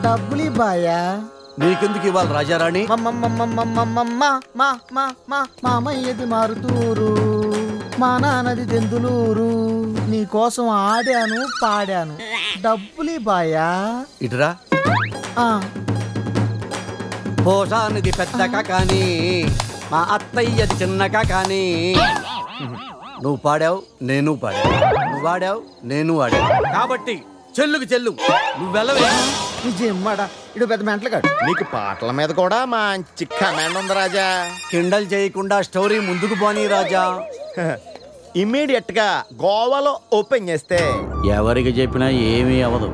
డబ్బులు బాయా. నీకెందుకు ఇవ్వాలి రాజారాణి? మామయ్యది మారుతూరు, మా నాన్నది దెందులూరు. నీకోసం ఆడాను పాడాను, డబ్బులు బాయా. ఇటురా. పోషానిది పెద్దక కానీ మా అత్తయ్యది చిన్నక కానీ. నువ్వు పాడావు, నేను పాడావు. నువ్వు వాడావు, నేను వాడావు. కాబట్టి చెల్లుకి చెల్లు. నువ్వు వెళ్ళవే. నిజమ్మడా, ఇడు పెద్ద మెంటలుగాడు. నీకు పాటల మీద కూడా మంచి కమాండ్ ఉంది రాజా. కిండల్ చేయకుండా స్టోరీ ముందుకు పోనీ రాజా. ఇమ్మీడియట్ గా గోవాలో ఓపెన్ చేస్తే ఎవరికి చెప్పినా ఏమీ అవ్వదు.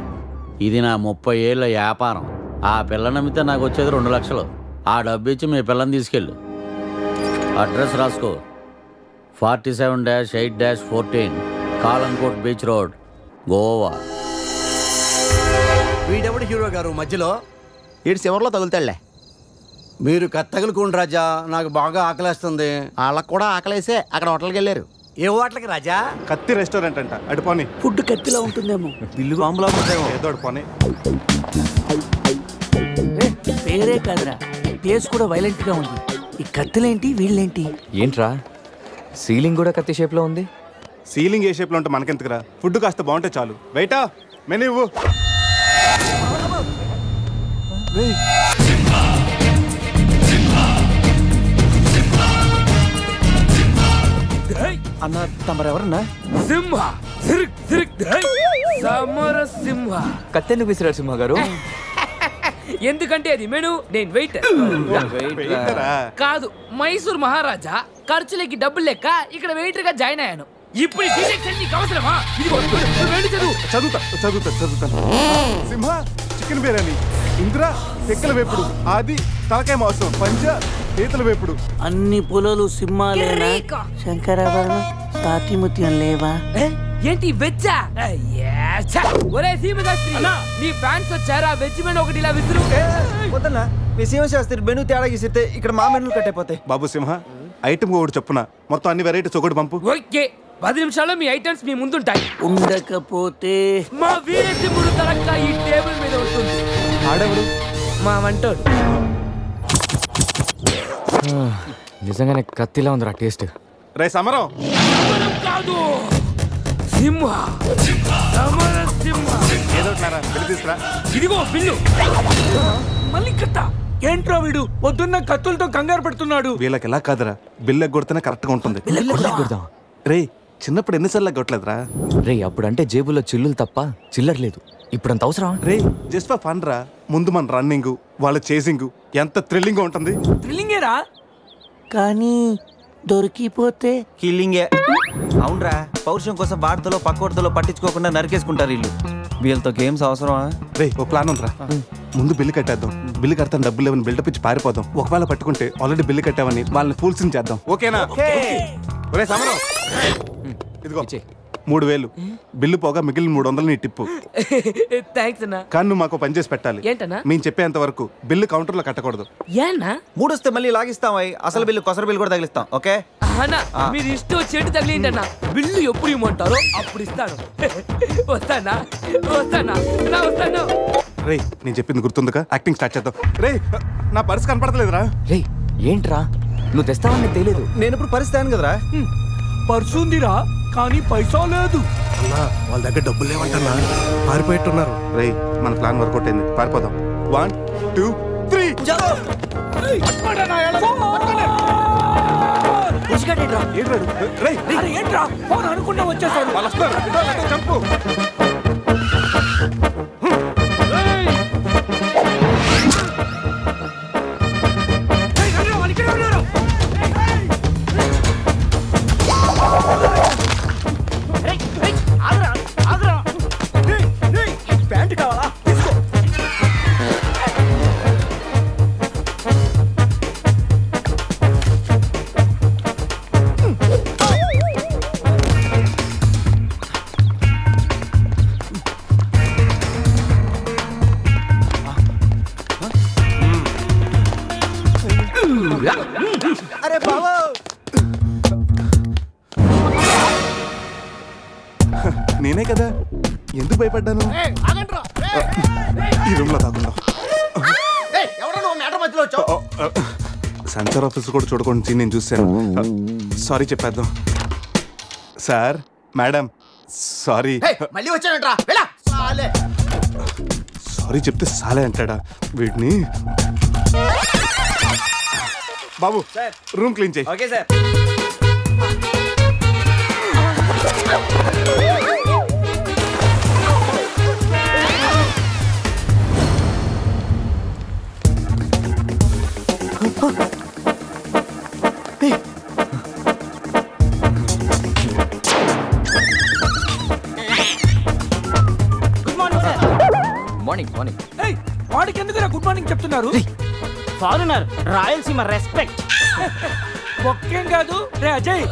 ఇది నా 30 ఏళ్ళ వ్యాపారం. ఆ పిల్ల నమ్మితే నాకు వచ్చేది 2 లక్షలు. ఆ డబ్బు ఇచ్చి మీ పిల్లని తీసుకెళ్ళు. అడ్రస్ రాసుకో. 47-8-14 కాలంకోట్ బీచ్ రోడ్, గోవా. వీడెవడు హీరో గారు మధ్యలో? ఈడు చివరిలో తగులుతాడులే. మీరు కత్తగులుకోండి రాజా, నాకు బాగా ఆకలేస్తుంది. వాళ్ళకు కూడా ఆకలేసే అక్కడ హోటల్కి వెళ్ళారు. ఏ హోటల్కి రాజా? కత్తి రెస్టారెంట్ అంట. అడుపోని ఫుడ్ కత్తిలా ఉంటుందేమో, బిల్లు బాంబులా ఉంటుందేమో. ఏదో అడుపోని. పేరే కాదురా, ప్లేస్ కూడా వైలెంట్ గా ఉంది. ఈ కత్తులేంటి, వీళ్ళేంటి? ఏంట్రా సీలింగ్ కూడా కత్తి షేప్ లో ఉంది? సీలింగ్ ఏ షేప్ లో ఉంటే మనకెందుకురా, ఫుడ్ కాస్త బాగుంటే చాలు. బయట మెనూ ఇవ్వు. అన్న తమరెవరన్నా? సింహ సమర సింహ. కత్తెందుకు విసిరారు సింహ గారు? ఎందుకంటే అది మెను, నేను వెయిటర్ కాదు. మైసూర్ మహారాజా ఖర్చులకి డబ్బులు లెక్క ఇక్కడ వెయిటర్ గా జాయిన్ అయ్యాను. ఇప్పుడు అవసరమా? చదువుతాను. సింహ చికెన్ బిర్యానీ, ఇంద్ర తెక్కల వేపుడు, ఆది తలకాయ మాంసం, పంజ పీతల వేపుడు. అన్ని పొలాలు సింహాలేనా? శంకరాభరణం సాతిముత్యం లేవా? ఏంటి వెజ్జా? ఒరే సీమశాస్త్రి, నీ ఫ్యాన్స్ వచ్చారా? వెజ్ మెను ఒకటి ఇలా విసురు. వద్దన్నా, మీ సీమశాస్త్రి మెను తేడా గీసితే ఇక్కడ మా మెనూలు కట్టయిపోతాయి. బాబు సింహ, ఐటమ్ ఒకటి చెప్పున మొత్తం అన్ని వెరైటీస్ ఒకటి పంపు. ఓకే, 10 నిమిషాల్లో మీ ఐటమ్స్ మీ ముందుంటాయి. ఉండకపోతే మా వీరసింహుడు తలక్క ఈ టేబుల్ మీద ఉంటుంది. ఆడెవడు? మా వంటోడు. నిజంగానే కత్తిలా ఉందిరా టేస్ట్. రే సమరం కాదు, సింహ సమర సింహ. ఏదో బిల్లు తీసుకురా. ఇదిగో బిల్లు. మళ్ళీ కట్ట. ఏంట్రా వీడు పొద్దున్న కత్తులతో కంగారు పెడుతున్నాడు? వీళ్ళకి ఎలా కాదురా, బిల్లు ఎగ్గొడితేనే కరెక్ట్ గా ఉంటుంది. రే చిన్నప్పుడు ఎన్నిసార్లు ఎగ్గొట్టలేదురా? రే అప్పుడంటే జేబులో చిల్లులు తప్ప చిల్లర లేదు. ఇప్పుడు అంత అవసరం? రే జస్ట్ ఫర్ ఫన్ రా. ముందు మన రన్నింగ్, వాళ్ళ చేసింగ్ ఎంత థ్రిల్లింగ్ గా ఉంటుంది. థ్రిల్లింగేరా, కానీ దొరికిపోతే కిల్లింగే. అవునరా, పౌరుషం కోసం వార్తలో పక్కోడతలో పట్టించుకోకుండా నరికేసుకుంటారు వీళ్ళు. వీళ్ళతో గేమ్స్ అవసరమా? రే ఓ ప్లాన్ ఉందిరా. ముందు బిల్లు కట్టేద్దాం. బిల్లు కడతాను డబ్బులు లేవని బిల్డప్ ఇచ్చి పారిపోదాం. ఒకవేళ పట్టుకుంటే ఆల్రెడీ బిల్లు కట్టామని వాళ్ళని ఫూల్సింగ్ చేద్దాం. ఓకేనా? ఒరే సమరం, ఇదిగో 3000 బిల్లు పోగా మిగిలిన 300 నీ టిప్పు. థ్యాంక్స్ అన్నా. కానీ నువ్వు మాకు పని చేసి పెట్టాలి. ఏంటన్నా? మేము చెప్పేంత వరకు బిల్లు కౌంటర్ లో కట్టకూడదు. ఏనా? 3 వస్తే మళ్ళీ లాగిస్తాం. అసలు బిల్లు కొసర బిల్లు కూడా తగిలిస్తాం. ఓకే అన్నా, మీరు ఇష్టం వచ్చేట్టు తగిలిండి అన్న. బిల్లు ఎప్పుడు ఇమ్మంటారో అప్పుడు ఇస్తాను. వస్తానా? రే నేను చెప్పింది గుర్తుందిగా? యాక్టింగ్ స్టార్ట్ చేద్దాం. రే నా పర్స్ కనపడతలేదురా. రే ఏంట్రా, నువ్వు తెస్తావని నాకు తెలియదు. నేను ఇప్పుడు పరిస్థితి కదరా. పర్సుందిరా, కానీ పైసా లేదు. వాళ్ళ దగ్గర డబ్బులు లేవంటన్నా, పారిపోయేట్టున్నారు. రే మన ప్లాన్ వర్కౌట్ అయింది, పారిపోదాం. 1 2 3 ఏంట్రా ఫోన్ అనుకున్నా వచ్చేసాడు. వాళ్ళు వస్తారు. చంపు. ప్యాంట్ కావాలా? తీసుకో. అరే బావో, నేనే కదా, ఎందుకు భయపడ్డాను? ఈ రూమ్ లో దాకుందాం. సెన్సార్ ఆఫీస్ కూడా చూడకుండా నేను చూశాను. సారీ చెప్పేద్దాం. Sir madam sorry. మళ్ళీ వచ్చానంట్రా సారీ చెప్తే సాలే అంటాడా వీడిని. బాబు రూమ్ క్లీన్ చేయి. Okay sir. వాడికి ఎందుకు గుడ్ మార్నింగ్ చెప్తున్నారు? Foreigner Rayalaseema respect. ఒక్కేం కాదు రే అజయ్,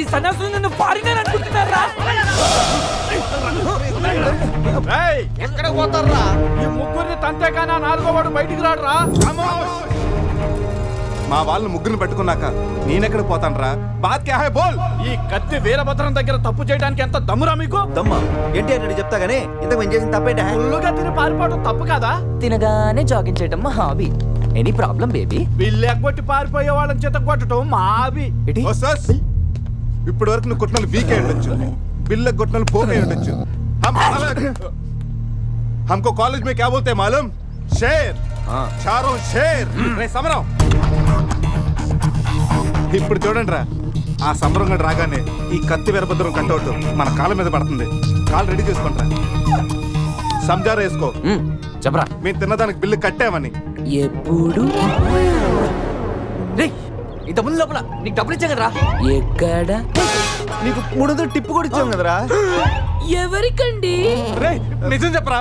ఈ సన్యాసులు నన్ను ఫారినర్ అనుకుంటున్నారా? ఎక్కడ పోతారా? ఈ ముగ్గురిని తంతేకానా నాలుగో వాడు బయటికి రాడురా. మా వాళ్ళని ముగ్గురిని పెట్టుకున్నాక నేనెక్కడ పోతాను రా? బాత్ క్యా హై బోల్. ఈ కత్తి వీరభద్రం దగ్గర తప్పు చేయడానికి ఎంత దమ్మురా మీకు? దమ్మా ఏంటి అని చెప్తా గానీ ఇంతకు మేము చేసిన తప్పేంటి? ఫుల్లుగా తిని పారిపోవడం తప్పు కాదా? తినగానే జాగింగ్ చేయడం మా హాబీ. Any problem baby? వీళ్ళు ఎగ్గొట్టి పారిపోయే వాళ్ళని చేత కొట్టడం మా హాబీ. ఇప్పటి వరకు నువ్వు కొట్టిన వీక్ అయి ఉండొచ్చు, బిల్ల కొట్టిన పోక్ అయి ఉండొచ్చు. हमको कॉलेज में क्या बोलते हैं मालूम? शेर. चारों शेर. రే సమరం. ఇప్పుడు చూడండి రా, ఆ సమరం గడు రాగానే ఈ కత్తి వీరభద్రం కట్అవుట్ మన కాళ్ళ మీద పడుతుంది. కాళ్ళు రెడీ చేసుకుంటా. సంజారా వేసుకో. చెప్పరా. మేము తిన్నదానికి బిల్లు కట్టామని. ఎప్పుడు ఇంత ముందు లోపల నీకు డబ్బులు ఇచ్చా కదరా? ఎక్కడ? నీకు 300 టిప్పు కూడా ఇచ్చాం కదరా. ఎవరికండి? నిజం చెప్పరా?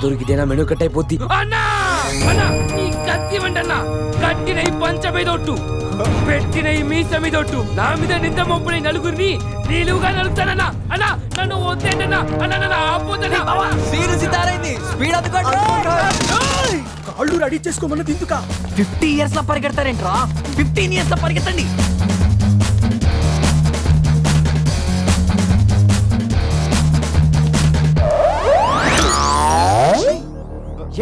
దొరికితేనా మెను కట్ అయిపోద్ది. అన్నా అన్నా ఈ కత్తి వంటన్నా, కట్టిన ఈ పంచ మీదొట్టు, పెట్టిన ఈ మీస మీదొట్టు, నా మీద నింద మోపుని నలుగురిని నిలువుగా నడుస్తానన్నా. అన్నా నన్ను వద్దేంటన్నా, అన్నా నన్ను ఆపోతన్నా. సీను సితారైంది. స్పీడ్ అందుకోండి. కాళ్ళు రెడీ చేసుకోమన్న దిందుకా. 50 years లో పరిగెడతారేంట్రా? 15 years లో పరిగెత్తండి.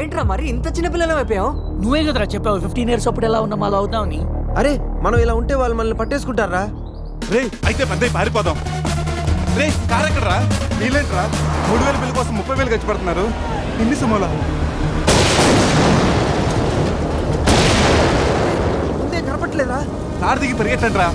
ఏంట్రా మరి ఇంత చిన్న పిల్లలు అయిపోయావు? నువ్వే కదరా చెప్పావు 15 years అప్పుడు ఎలా ఉన్నాం అలా అవుతామని. అరే మనం ఇలా ఉంటే వాళ్ళు మనల్ని పట్టేసుకుంటారా? రే అయితే పెద్ద పారిపోదాం. రే కార్ ఎక్కడరా? వీలేంట్రా 3000 బిల్లు కోసం 30,000 ఖర్చు పెడుతున్నారు. ఎన్ని సమోలా? ముందే కనపట్లేదా? కార్ దిగి పరిగెట్టండి రా.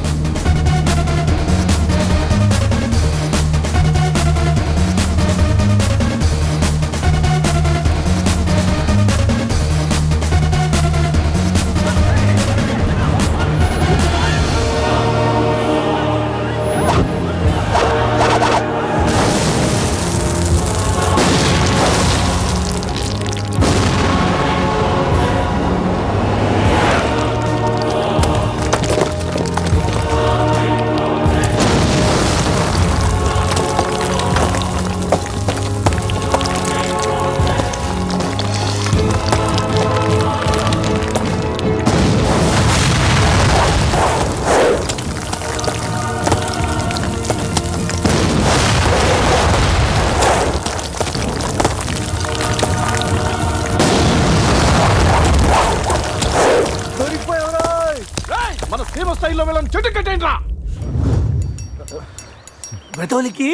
బ్రతోలికి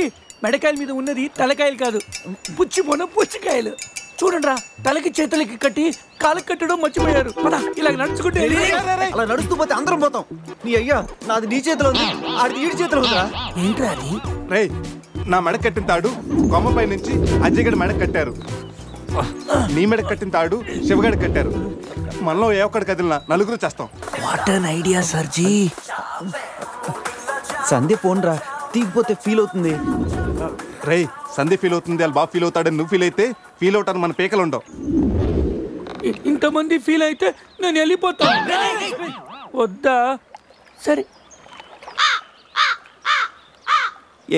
మెడకాయల మీద ఉన్నది తలకాయలు కాదు, పుచ్చిపోన పుచ్చికాయలు. చూడండి రా, తలకి చేతులకి కట్టి కాళ్ళకి కట్టడం మర్చిపోయారు. ఇలా నడుచుకుంటే అలా నడుస్తూ పోతే అందరం పోతాం. నీ అయ్యా నాది నీ చేతిలో ఉంది, ఆడి ఈడి చేతిలో ఉందిరా. ఏంట్రా అది? రే నా మెడ కట్టిన తాడు కొమ్మపై నుంచి అజ్జగడి మెడ కట్టారు. నీ మెడ కట్టిన తాడు శివగడి కట్టారు. మనలో ఏ ఒక్కడి కదిలినా నలుగురు చేస్తాం. వాట్ అన్ ఐడియా సర్జీ. సంధ్య ఫోన్ రా, తీగిపోతే ఫీల్ అవుతుంది. రే సంధ్య ఫీల్ అవుతుంది, వాళ్ళు బాగా ఫీల్ అవుతాడని నువ్వు ఫీల్ అయితే ఫీల్ అవుతాను మన పేకలు ఉండవు. ఇంతమంది ఫీల్ అయితే నేను వెళ్ళిపోతాను. వద్దా? సరే.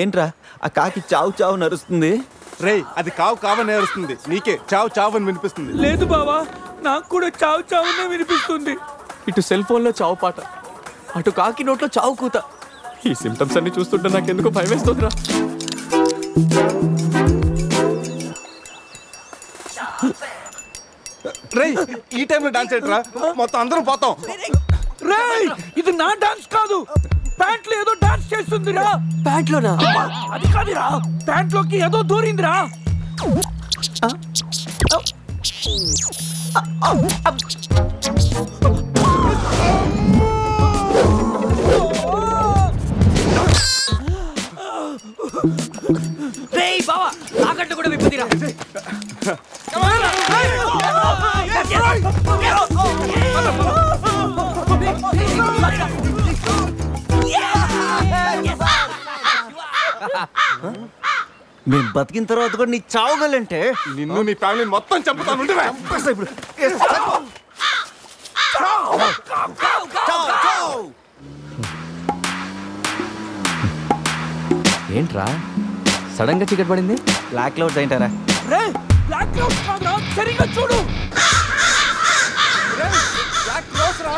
ఏంట్రా ఆ కాకి చావు చావు నరుస్తుంది? రే అది కావు కావని నేరుస్తుంది, నీకే చావు చావు అని వినిపిస్తుంది. లేదు బావా, నాకు కూడా చావు చావునే వినిపిస్తుంది. ఇటు సెల్ ఫోన్ లో చావు పాట, అటు కాకి నోట్లో చావు కూత. ఈ సిమ్టమ్స్ అన్ని చూస్తుంటే నాకెందుకో భయం వేస్తుందిరా. ఈ టైంలో డాన్స్ ఏంట్రా? మొత్తం అందరం పోతాం. రేయ్ ఇది నా డాన్స్ కాదు, ప్యాంట్ లో ఏదో డాన్స్ చేస్తుందిరా. ప్యాంట్ లోనా? అది కాదురా, ప్యాంట్ లోకి ఏదో దూరిందిరా. రేయ్ బావా, తాకట్టు కూడా విప్పుదిరా. మేము బతికిన తర్వాత కూడా నీ చావుగలంటే నిన్ను నీ ఫ్యామిలీ మొత్తం చంపుతాను. ఏంట్రా సడన్ గా చీకటి పడింది? బ్లాక్ క్లౌడ్స్ ఏంటారా? రేయ్ బ్లాక్ క్లౌడ్స్ కాదురా, సరిగ్గా చూడు. బ్లాక్ క్లౌడ్స్ రా.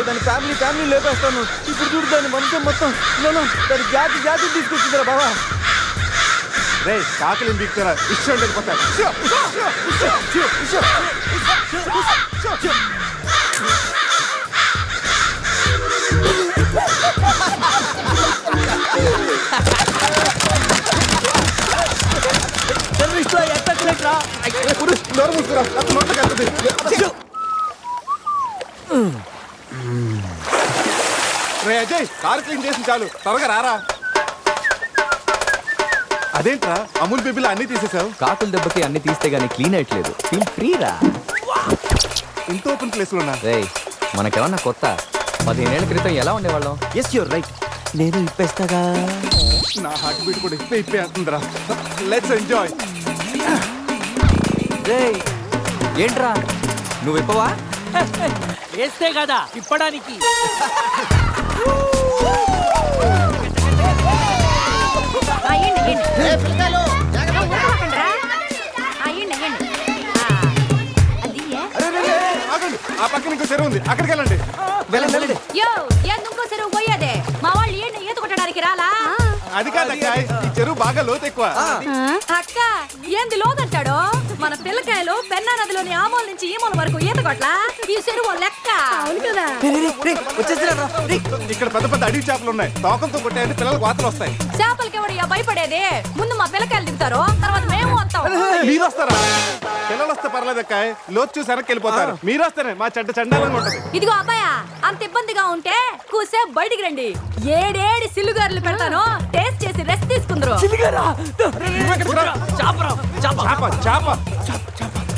దాని ఫ్యామిలీ లేపేస్తాను. ఇప్పుడు చూడు దాని వంశం మొత్తం దాని జాతి తీసుకొచ్చిందిరా బావా. రే కాకలి బీక్తారా? ఇష్టం లేకపోతారు. రే అజయ్, కార్ క్లీన్ చేసి చాలు, త్వరగా రారా. అదేంట్రా అమూల్ బేబీలో అన్ని తీసేసావు? కాకుల దెబ్బకి అన్ని తీస్తే గానీ క్లీన్ అయ్యట్లేదు. ఫీల్ ఫ్రీ రా. ఇంత ఓపెన్ ప్లేస్ లో ఉన్నా. రేయ్ మనకేమన్నా కొత్త? 15 ఏళ్ల క్రితం ఎలా ఉండేవాళ్ళం? Yes you're right. నేను ఇప్పేస్తాగా. నా హార్ట్ బీట్ కూడా ఇప్పే అంటుందిరా. Let's enjoy. రేయ్ ఏంట్రా నువ్వు ఇప్పవా? వేస్తే కదా ఇప్పడానికి. ఆ పక్కన ఇంకో చెరువు ఉంది, అక్కడికి వెళ్ళండి. ఎందుకో చెరువు పోయేదే? మా వాళ్ళు ఏంటి ఈత కొట్టడానికి రాలా? అది కాదక్క, ఈ చెరువు బాగా లోతు ఎక్కువ. అక్క ఏంది లోదంటాడు? మన పిల్లకాయలు పెన్నా నదిలోని ఆ మూల నుంచి ఈ మూల వరకు ఈత కొట్లా. ఈ చెరువు లెక్క. అవును కదా. ఇక్కడ పెద్ద పెద్ద అడవి చేపలు ఉన్నాయి. తోకంతో కొట్టాయంటే పిల్లలకు వాతలు వస్తాయి. చేపలకి ఎవరు భయపడేది? ముందు మా పిల్లకాయలు దిగుతారు, తర్వాత మేము వస్తాం. మీరు వస్తారా? పిల్లలు వస్తే పర్లేదక్క, లోతు చూసి వెనక్కి వెళ్ళిపోతారు. మీరు వస్తేనే మా చెడ్డ చండాలంగా ఉంటది. ఇదిగో అబ్బాయా, అంత ఇబ్బందిగా ఉంటే కూసేపు బయటికి రండి. 7 సిల్లుగారులు పెడతాను, టేస్ట్ చేసి రెస్ట్ తీసుకుందరు.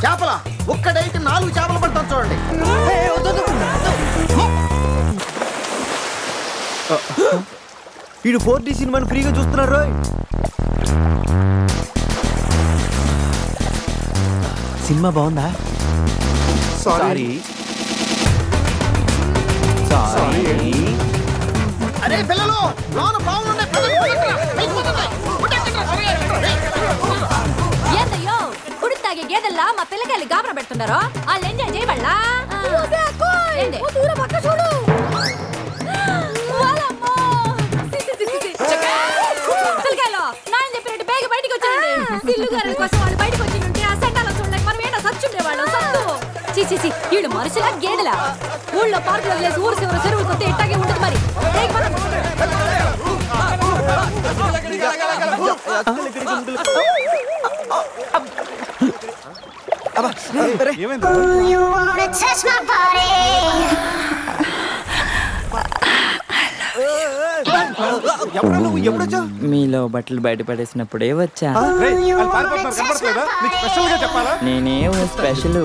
చేపల ఒక్కడైతే 4 చేపలు పడతాను చూడండి. వీడు 4D సినిమాని ఫ్రీగా చూస్తున్నారు. సినిమా బాగుందా? సారీ. అరే పిల్లలు, లోన బాగుండే ఏందయ్యో కుడి తాగే గేదెల్లా మా పిల్లకాయలు గాబరా పెడుతున్నారు. వాళ్ళు ఎంజాయ్ చేయబడలా? పిల్లకాయలు నాయన చెప్పినట్టు బేగ బయటికి వచ్చాయండి. సిల్లుగారుల కోసం వాళ్ళు బయటకు వచ్చి ఉంటే ఆ సెంటాలో చూడలేక మనం ఏంటో సచ్చుండేవాళ్ళం. సత్తు చీచి వీళ్ళు మనుషులా గేదెలా? ఊళ్ళో పార్కులు వదిలేసి ఊరు చివరి చెరువులు కొత్త ఇట్టాగే ఉంటుంది. మరి మీలో బట్టలు బయట పడేసినప్పుడే వచ్చా. నేనేం special.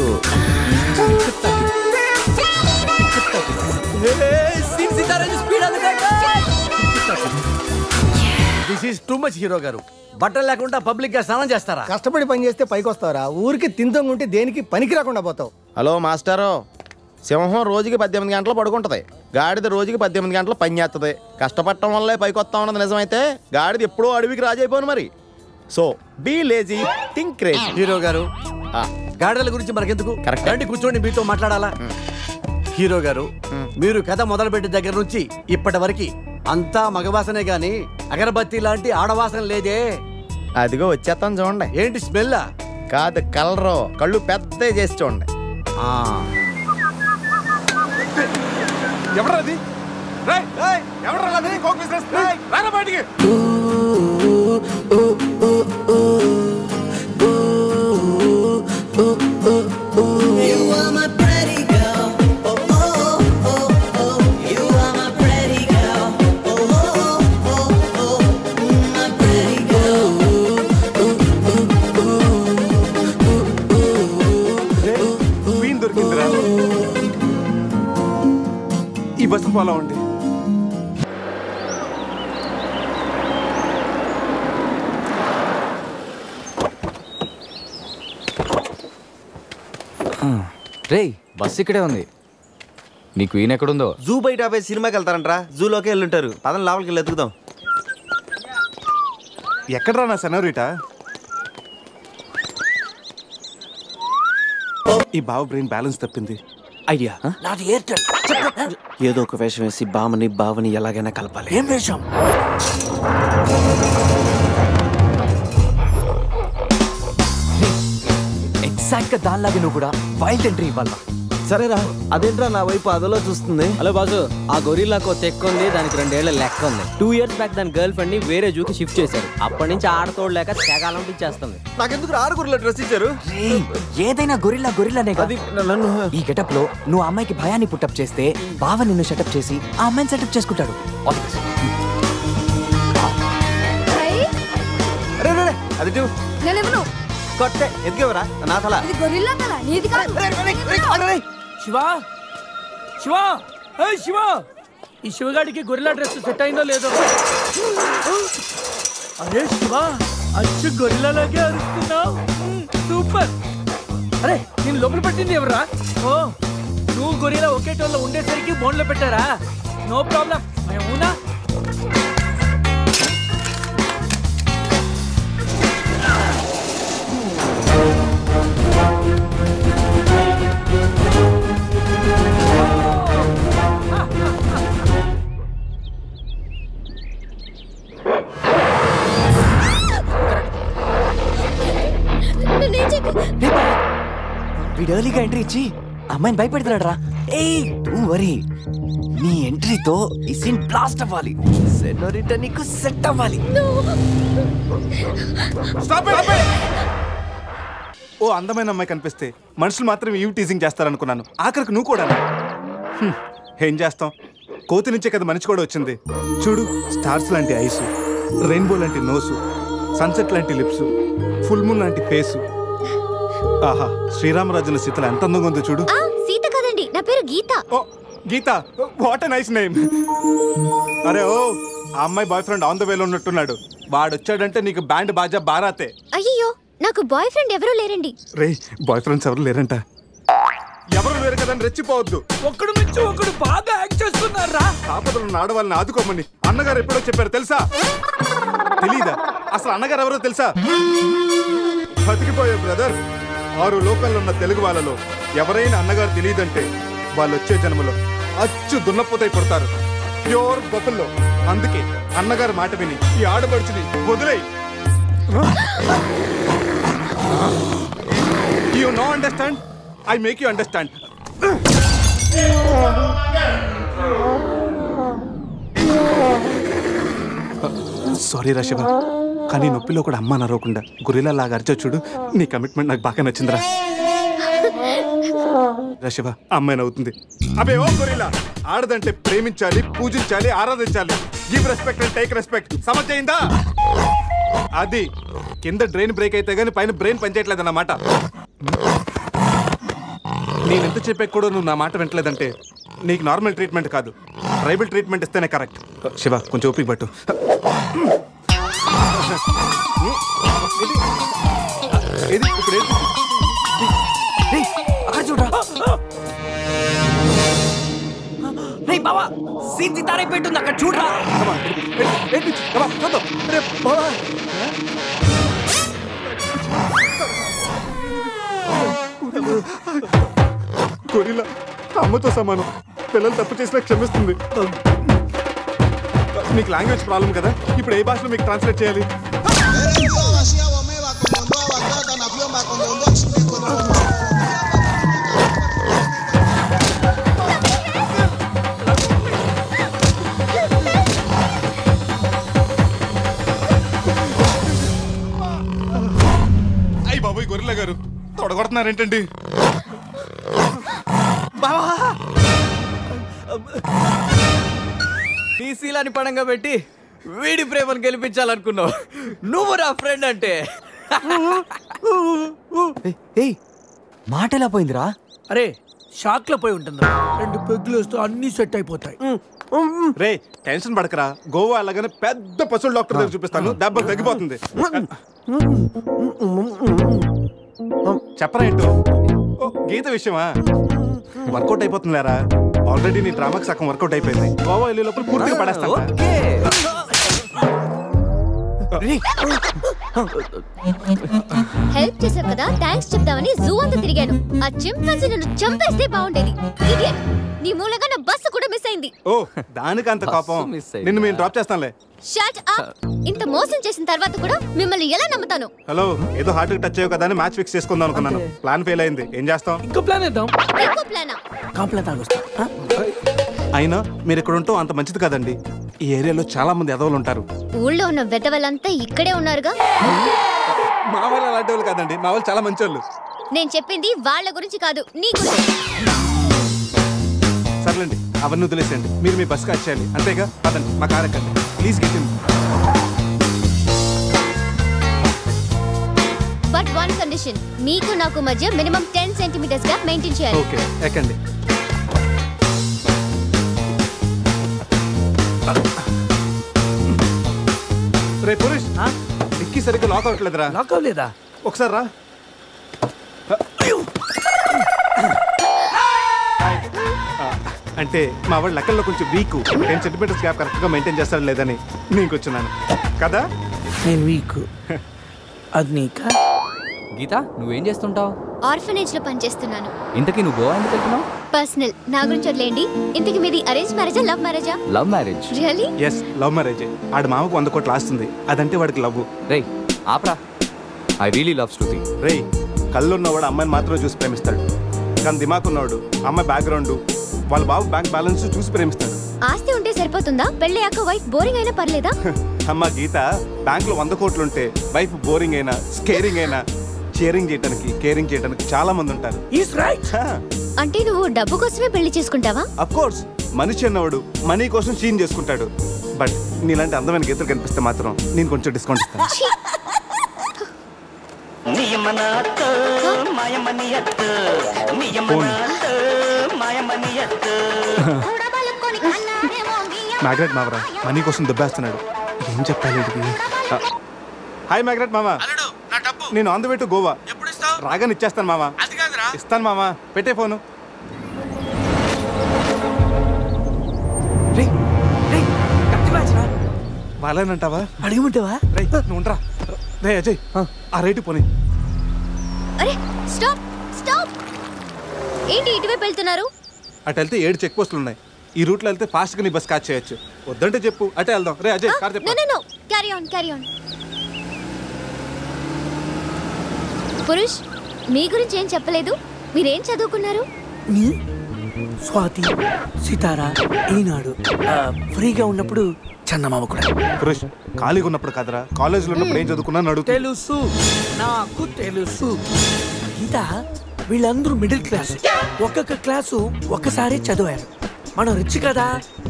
This is too much hero గారు. బట్టలు లేకుండా పబ్లిక్ గా స్నానం చేస్తారా? కష్టపడి పని చేస్తే పైకి వస్తావరా? ఊరికి తింతం ఉంటే దేనికి పనికి రాకుండా పోతావు. హలో మాస్టారు, సింహం రోజుకి 18 గంటలు పడుకుంటది, గాడిద రోజుకి 18 గంటలు పని చేస్తుంది. కష్టపడటం వల్లే పైకి వస్తా ఉన్నది నిజమైతే గాడిద ఎప్పుడో అడవికి రాజైపోను. మరి so be lazy, think crazy. Hero గారు, గాడిదల గురించి మనకెందుకు? కరెక్ట్ రండి కూర్చోండి, మీతో మాట్లాడాలా. హీరో గారు, మీరు కథ మొదలుపెట్టిన దగ్గర నుంచి ఇప్పటి వరకు అంతా మగవాసనే గాని అగరబత్తి లాంటి ఆడవాసన లేదే. అదిగో వచ్చేస్తాను చూడండి. ఏంటి స్మెల్? కాదు కలరు. కళ్ళు పెద్ద చేసి చూడండి. ఎవరు అది? ఎవరు అది? కోక్ బిజినెస్ రారా బయటికి. దొరికిందిరా. ఈ బస్సు పోలా ఉంది. రేయ్ బస్సు ఇక్కడే ఉంది. నీకు ఈయన ఎక్కడుందో? జూ బయట ఆపేసి సినిమాకి వెళ్తారంట్రా. జూలోకి వెళ్ళుంటారు. పదం లోపలికి వెళ్ళి ఎత్తుకుదాం. ఎక్కడరా నా సెనోరిటా? ఈ బావ బ్రెయిన్ బ్యాలెన్స్ తప్పింది. ఐడియా నాది ఎయిర్టెల్. ఏదో ఒక వేషం వేసి బావని ఎలాగైనా కలపాలి. ఏం వేషం? ఎగ్జాక్ట్ గా దానిలాగే నువ్వు కూడా వైల్డ్ ఎంట్రీ ఇవ్వాలా? సరేరా. అదేంట్రా నా వైపు అదలో చూస్తుంది? హలో బాసు, ఆ గొరిల్లాకు తెక్క ఉంది, దానికి 2 ఏళ్ల లెక్క ఉంది. 2 years బ్యాక్ దాని గర్ల్ ఫ్రెండ్ ని వేరే జూకి షిఫ్ట్ చేశారు. అప్పటి నుంచి ఆడతోడలేక తెగాలం ఇచ్చేస్తుంది. నాకెందుకు 6 గొర్రెల డ్రెస్ ఇచ్చారు? ఏదైనా గొరిల్లానే అది నన్ను ఈ గెటప్ లో నువ్వు అమ్మాయికి భయాన్ని పుట్టప్ చేస్తే బావ నిన్ను సెటప్ చేసి ఆ అమ్మాయిని సెటప్ చేసుకుంటాడు. అది కొట్టే ఎదిగేవరా నా తల. శివా శివా శివా, ఈ శివగాడికి గొరిల్లా డ్రెస్ సెట్ అయిందో లేదో? అరే శివా, అచ్చు గొరిల్లాలాగే అరుస్తున్నావు. సూపర్. అరే నేను లోపల పెట్టింది ఎవరా? ఓ నువ్వు గొరిల్లా ఒకే టోల్లో ఉండేసరికి బోన్లో పెట్టారా? No problem. మేమునా వీడు ఎర్లీగా ఎంట్రీ ఇచ్చి అమ్మాయిని భయపెడుతున్నాడు రా. వరీ నీ ఎంట్రీతో ఈ సీన్ బ్లాస్ట్ అవ్వాలి. సెనోరిటా నీకు సెట్ అవ్వాలి. ఓ అందమైన అమ్మాయి కనిపిస్తే మనుషులు మాత్రం ఈవ్ టీజింగ్ చేస్తారనుకున్నాను. ఆఖరికి నువ్వు కూడా. ఏం చేస్తాం, కోతి నుంచే కదా మనిషి కూడా వచ్చింది. చూడు, స్టార్స్ లాంటి ఐసు, రెయిన్బో లాంటి నోసు, సన్సెట్ లాంటి లిప్స్, ఫుల్ మూన్ లాంటి ఫేసు. ఆహా, శ్రీరామరాజుల సీతలు ఎంత అందంగా ఉందో చూడు. సీత కదండి, నా పేరు గీత. ఓ గీత, వాట్ ఎ నైస్ నేమ్. అరే ఓ, ఆ అమ్మాయి బాయ్ ఫ్రెండ్ ఆన్ ద వేలో ఉన్నట్టున్నాడు. వాడు వచ్చాడంటే నీకు బ్యాండ్ బాజా బారాతే. అయ్యో, నాకు బాయ్ ఫ్రెండ్ ఎవరూ లేరండి. రే, బాయ్ ఫ్రెండ్స్ ఎవరు లేరంట. ఎవరు లేరు కదని రెచ్చిపోవద్దు. ఒక్కడు నుంచి ఒకడు బాగా యాక్ట్ చేస్తున్నారా? ఆపదలు ఆడవాళ్ళని ఆదుకోమని అన్నగారు ఎప్పుడో చెప్పారు తెలుసా? తెలీదా? అసలు అన్నగారు ఎవరో తెలుసా? బతికిపోయే బ్రదర్, 6 లోకల్లో ఉన్న తెలుగు వాళ్ళలో ఎవరైనా అన్నగారు తెలియదంటే వాళ్ళు వచ్చే జన్మలో అచ్చు దున్నపోతై పుడతారు. ప్యూర్ బొబ్బల్లో. అందుకే అన్నగారు మాట విని ఈ ఆడపడుచుని వదిలేయి. You know understand? I make you understand. Sorry రా శివ, కానీ నొప్పిలో కూడా అమ్మ నరవకుండా గురిలా లాగా అరిచో చూడు. నీ కమిట్మెంట్ నాకు బాగా నచ్చిందిరా. శివ, అమ్మాయి నవ్వుతుంది. అబే ఓ గొరిలా, ఆడదంటే ప్రేమించాలి, పూజించాలి, ఆరాధించాలి. Give respect and take respect. సమజైందా? అది కింద డ్రైన్ బ్రేక్ అయితే గానీ పైన బ్రెయిన్ పనిచేయట్లేదు అన్నమాట. నేనెంత చెప్పాక కూడా నువ్వు నా మాట వింటలేదంటే నీకు నార్మల్ ట్రీట్మెంట్ కాదు, ట్రైబల్ ట్రీట్మెంట్ ఇస్తేనే కరెక్ట్. శివ, కొంచెం ఓపిక పట్టు. ఇది ఇప్పుడు చూడరా బావా, సీన్ సితారే పెట్టుంది అక్కడ చూడరా. గొరిల్లా అమ్మతో సమానం. పిల్లలు తప్పు చేసినా క్షమిస్తుంది. మీకు లాంగ్వేజ్ ప్రాబ్లం కదా, ఇప్పుడు ఏ భాషలో మీకు ట్రాన్స్లేట్ చేయాలి? అయ్యి బాబోయ్ గొరిల్లా గారు తొడగొడుతున్నారేంటండి? టీసీలని పడంగా పెట్టి వీడి ప్రేమను గెలిపించాలనుకున్నావు. నువ్వు నా ఫ్రెండ్ అంటే. మాట ఎలా పోయిందిరా? అరే షాక్ లో పోయి ఉంటుందా? 2 పెగ్గులు వస్తూ అన్ని సెట్ అయిపోతాయి. రే టెన్షన్ పడకరా, గోవా అలాగనే పెద్ద పశువుల డాక్టర్ దగ్గర చూపిస్తాను, దెబ్బ తగ్గిపోతుంది. చెప్పరా ఏంటో? గీత విషయమా? వర్కౌట్ అయిపోతుంది లేరా, ఆల్రెడీ నీ డ్రామాకి సగం వర్కౌట్ అయిపోయింది. గోవా వెళ్ళే లోపల పూర్తిగా పడేస్తాను. హెల్ప్ చేసావు కదా, థ్యాంక్స్ చెప్దామని జూ అంతా తిరిగాను. ఆ చింపాంజీ నన్ను చంపేస్తే బాగుండేది. ఇడియట్, నీ మూలంగా నా బస్సు కూడా మిస్ అయింది. ఓ దానికి అంత కోపం? నిన్ను మేము డ్రాప్ చేస్తానులే. Shut up. ఇంత మోసం చేసిన తర్వాత కూడా మిమ్మల్ని ఎలా నమ్ముతాను? హలో, ఏదో హార్ట్ టచ్ అయ్యో కదా అని మ్యాచ్ ఫిక్స్ చేసుకుందాం అనుకున్నాను. ప్లాన్ ఫెయిల్ అయింది. ఏం చేస్తాం? ఇంకో ప్లాన్ వేద్దాం. ఇంకో ప్లానా? కాంప్లైంట్ ఆగొస్తా. అయినా మీరు ఇక్కడ ఉంటాం అంత మంచిది కదండి. ఈ ఏరియాలో చాలా మంది ఎదవలు ఉంటారు. ఊళ్ళో ఉన్న వెధవలంతా ఇక్కడే ఉన్నారుగా. మా వాళ్ళు అలాంటి వాళ్ళు కాదండి, మా వాళ్ళు చాలా మంచి వాళ్ళు. నేను చెప్పింది వాళ్ళ గురించి కాదు, నీ గురించి. సర్లేండి, అవన్నీ వదిలేసేయండి. మీరు మీ బస్కి వచ్చేయాలి అంతేగా. పదండి, మా కార్ ఎక్కండి please. Get in. But one condition, మీకు నాకు మధ్య మినిమం 10 సెంటీమీటర్స్ గ్యాప్ మెయింటైన్ చేయాలి. ఓకే ఎక్కండి. రే పురుష్, డిక్కీ సరిగ్గా లాక్ అవ్వట్లేదురా. లాక్ అవ్వలేదా? ఒకసారి రా. అంటే మా వాడు లెక్కల్లో కొంచెం వీక్. 10 సెంటీమీటర్స్ గ్యాప్ కరెక్ట్గా మెయింటైన్ చేస్తాడు లేదని నీకు వచ్చున్నాను కదా. నేను వీక్, అది నీకా? గీత, నువ్వేం చేస్తుంటావు? ఆర్ఫనేజ్ లో పనిచేస్తున్నాను. ఇంతకీ నువ్వు గోవా ఎందుకు వెళ్తున్నావు? పర్సనల్, నా గురించి వదిలేండి. ఇంతకీ మీది అరేంజ్ మ్యారేజా, లవ్ మ్యారేజా? Love marriage. Really? Yes, love marriage. ఆడు మామకు 100 కోట్లు ఆస్తుంది, అదంటే వాడికి లవ్. రేయ్ ఆప్రా, ఐ రియలీ లవ్ శృతి. రేయ్, కళ్ళున్నవాడు అమ్మాయిని మాత్రమే చూసి ప్రేమిస్తాడు, కానీ దిమాక్ ఉన్నవాడు అమ్మాయి బ్యాక్గ్రౌండ్, వాళ్ళ బాబు బ్యాంక్ బ్యాలెన్స్ చూసి ప్రేమిస్తాడు. ఆస్తి ఉంటే సరిపోతుందా? పెళ్ళయ్యాక వైఫ్ బోరింగ్ అయినా పర్లేదా? అమ్మ గీత, బ్యాంక్ లో 100 కోట్లు ఉంటే వైఫ్ బోరింగ్ అయినా స్కేరింగ్ అయినా షేరింగ్ చేయడానికి కేరింగ్ చేయడానికి చాలా మంది ఉంటారు. అంటే నువ్వు డబ్బు కోసమే పెళ్లి చేసుకుంటావా? అఫ్ కోర్స్, మనిషి అన్నవాడు మనీ కోసం చీన్ చేసుకుంటాడు. బట్ నీలాంటి అందమైన గీతలు కనిపిస్తే మాత్రం నేను కొంచెం డిస్కౌంట్ ఇస్తాను. మ్యాగ్రెట్ మావరా మనీ కోసం దుబ్బేస్తున్నాడు. ఏం చెప్పాలి? హాయ్ మ్యాగ్రెట్ మామ, నేను on the way to Goa. రాగానే ఇచ్చేస్తాను మామ. ఇస్తాను మామ, పెట్టే ఫోను. వాళ్ళేనంటావా? అడిగమంటావా? రేయ్ నువ్వు ఉండరా. రే అజయ్, ఆ రేటు పోనీ. అరే స్టాప్ స్టాప్. ఏంటి ఇటువైపు వెళ్తున్నారు? అటు వెళ్తే 7 చెక్ పోస్టులు ఉన్నాయి. ఈ రూట్లో వెళ్తే ఫాస్ట్గా నీ బస్ క్యాచ్ చేయొచ్చు. వద్దంటే చెప్పు, అటే వెళ్దాం. రే అజయ్, కార్ చెప్పు. No carry on carry on. Purush, మీ గురించి ఏం చెప్పలేదు. మీరేం చదువుకున్నారు? స్వాతి, సితారా, ఈనాడు. ఫ్రీగా ఉన్నప్పుడు చందమామ కూడా. పురుష్, ఖాళీగా ఉన్నప్పుడు కాదరా, కాలేజీలో ఉన్నప్పుడు ఏం చదువుకున్నా అడుగు. తెలుసు, నాకు తెలుసు. గీత, వీళ్ళందరూ మిడిల్ క్లాస్. ఒక్కొక్క క్లాసు ఒక్కసారి చదివారు. మనం రిచ్ కదా,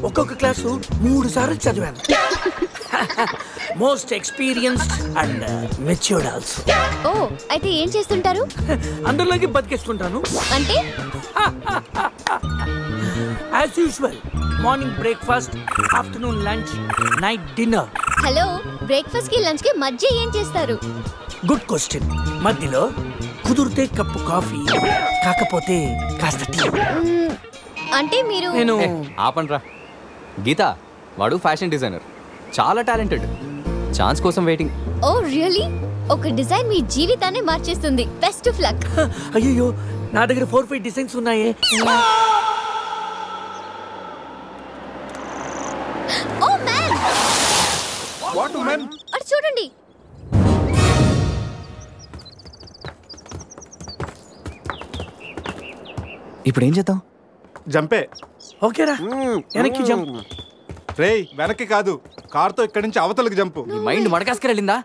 ఒక్కొక్క క్లాసు 3 సార్లు చదివాను. Most experienced and matured also. ఓ, అయితే ఏం చేస్తుంటారు? అందరిలోకి బతికేసుకుంటాను. అంటే as usual, morning breakfast, afternoon lunch, night dinner. Hello, breakfast కి లంచ్ కి మధ్య ఏం చేస్తారు? Good question. మధ్యలో కుదిరితే కప్పు కాఫీ, కాకపోతే కాస్త టీ. అంటే మీరు? నేను ఆపండ్రా. గీత, వాడు ఫ్యాషన్ డిజైనర్, చాలా టాలెంటెడ్. ఛాన్స్ కోసం వెయిటింగ్. ఓ రియల్లీ? ఒక డిజైన్ మీ జీవితాన్ని మార్చేస్తుంది. Best of luck. అయ్యో, నా దగ్గర 4-5 డిజైన్స్ ఉన్నాయే. Oh man, what man? అటు చూడండి. ఇప్పుడు ఏం చేద్దాం? జంపే. ఓకేరా, వెనక్కి జంప్. రేయ్ వెనక్కి కాదు, కార్తో ఇక్కడి నుంచి అవతలకి జంపు. నీ మైండ్ మడకాసుకు వెళ్ళిందా?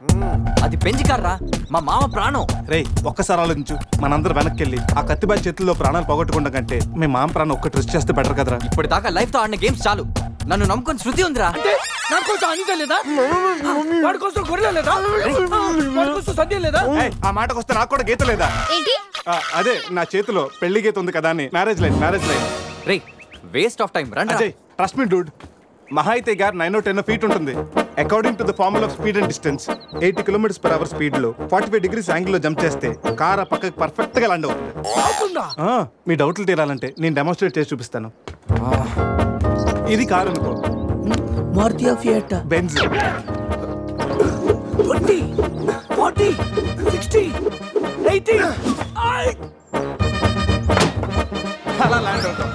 అది పెంచి కార్రా, మా మామ ప్రాణం. రేయ్ ఒక్కసారి ఆలోచించు, మనందరూ వెనక్కి వెళ్ళి ఆ కత్తిబాయి చేతుల్లో ప్రాణాలు పోగొట్టుకుంటాం కంటే మీ మామ ప్రాణం ఒక్కటి రిస్క్ చేస్తే బెటర్ కదరా. ఇప్పటిదాకా లైఫ్ తో ఆడిన గేమ్స్ చాలు, నన్ను నమ్ముకొని శృతి ఉందిరా. అంటే నా కోసం అనిత లేదా? వాడి కోసం గొర్రె లేదా? వాడి కోసం సద్య లేదా? ఆ మాటకు వస్తే నాకు కూడా గీత లేదా? అదే నా చేతిలో పెళ్లి గీత ఉంది కదా అని. Marriage line. Ray waste of time, రండి. అజయ్ ట్రస్ట్ మీ డూడ్, మహా అయితే గారు 9 or 10 feet ఉంటుంది. According to the formula of speed and distance 80 km/h speed లో 45 degrees యాంగిల్ లో జంప్ చేస్తే కార్ ఆ పక్కకి పర్ఫెక్ట్ గా ల్యాండ్ అవుతుంది. మీ డౌట్లు తీరాలంటే నేను డెమోన్స్ట్రేట్ చేసి చూపిస్తాను. ఇది కారు అనుకో, మారుతి ఫియట్, బెంజ్. 20, 40, 60, 80 అలా ల్యాండ్ అవుతాం.